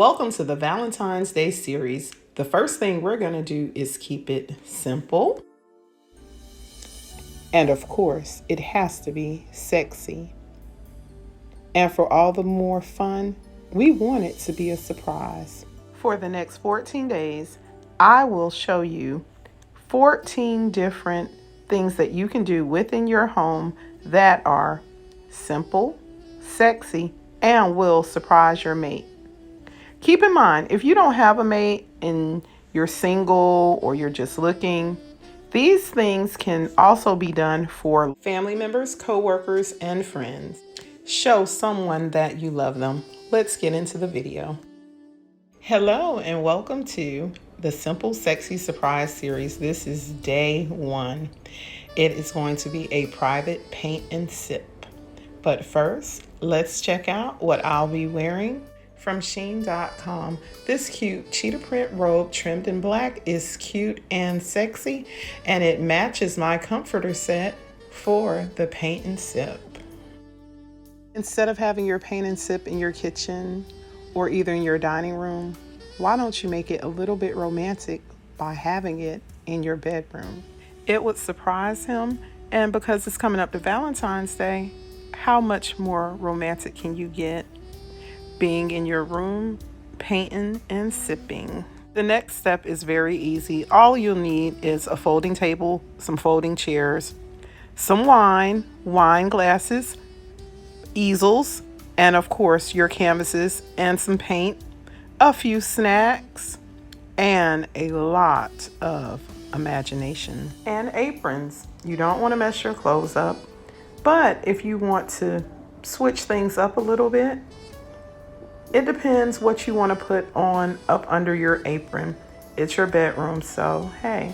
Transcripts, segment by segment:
Welcome to the Valentine's Day series. The first thing we're going to do is keep it simple. And of course, it has to be sexy. And for all the more fun, we want it to be a surprise. For the next 14 days, I will show you 14 different things that you can do within your home that are simple, sexy, and will surprise your mate. Keep in mind, if you don't have a mate and you're single or you're just looking, these things can also be done for family members, co-workers, and friends. Show someone that you love them. Let's get into the video. Hello and welcome to the Simple Sexy Surprise series. This is day 1. It is going to be a private paint and sip. But first, let's check out what I'll be wearing. From Shein.com. This cute cheetah print robe trimmed in black is cute and sexy, and it matches my comforter set for the paint and sip. Instead of having your paint and sip in your kitchen or either in your dining room, why don't you make it a little bit romantic by having it in your bedroom? It would surprise him, and because it's coming up to Valentine's Day, how much more romantic can you get? Being in your room, painting and sipping. The next step is very easy. All you'll need is a folding table, some folding chairs, some wine glasses, easels, and of course your canvases and some paint, a few snacks, and a lot of imagination. And aprons. You don't want to mess your clothes up, but if you want to switch things up a little bit, it depends what you want to put on up under your apron. It's your bedroom, so hey,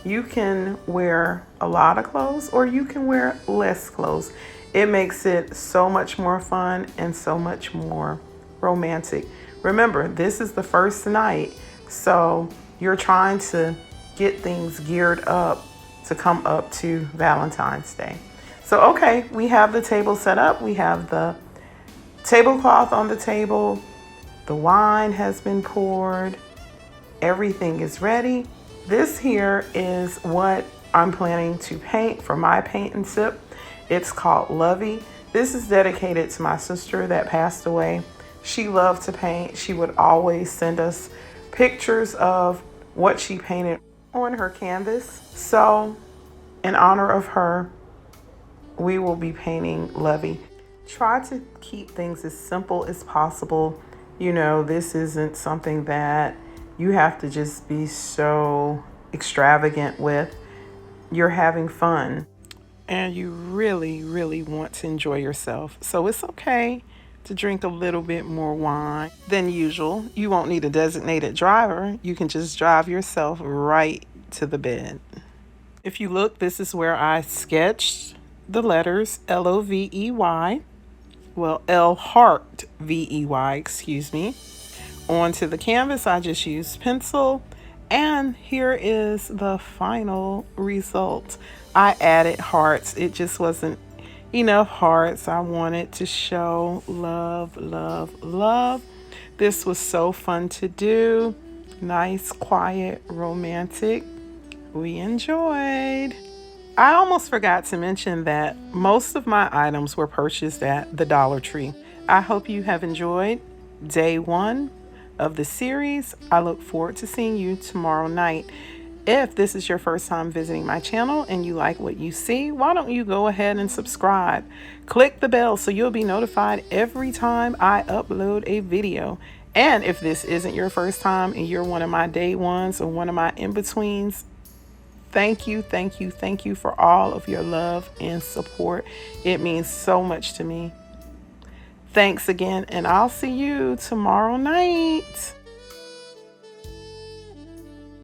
you can wear a lot of clothes or you can wear less clothes. It makes it so much more fun and so much more romantic. Remember, this is the first night, so you're trying to get things geared up to come up to Valentine's Day. So okay, we have the table set up. We have the tablecloth on the table, the wine has been poured, everything is ready. This here is what I'm planning to paint for my paint and sip. It's called Lovey. This is dedicated to my sister that passed away. She loved to paint. She would always send us pictures of what she painted on her canvas. So in honor of her, we will be painting Lovey. Try to keep things as simple as possible. You know, this isn't something that you have to just be so extravagant with. You're having fun and you really, really want to enjoy yourself. So it's okay to drink a little bit more wine than usual. You won't need a designated driver. You can just drive yourself right to the bed. If you look, this is where I sketched the letters L-O-V-E-Y. Well, L heart V-E-Y, excuse me. Onto the canvas, I just used pencil. And here is the final result. I added hearts. It just wasn't enough hearts. I wanted to show love, love, love. This was so fun to do. Nice, quiet, romantic. We enjoyed. I almost forgot to mention that most of my items were purchased at the Dollar Tree. I hope you have enjoyed day 1 of the series. I look forward to seeing you tomorrow night. If this is your first time visiting my channel and you like what you see, why don't you go ahead and subscribe? Click the bell so you'll be notified every time I upload a video. And if this isn't your first time and you're one of my day ones or one of my in-betweens, thank you for all of your love and support. It means so much to me. Thanks again, and I'll see you tomorrow night.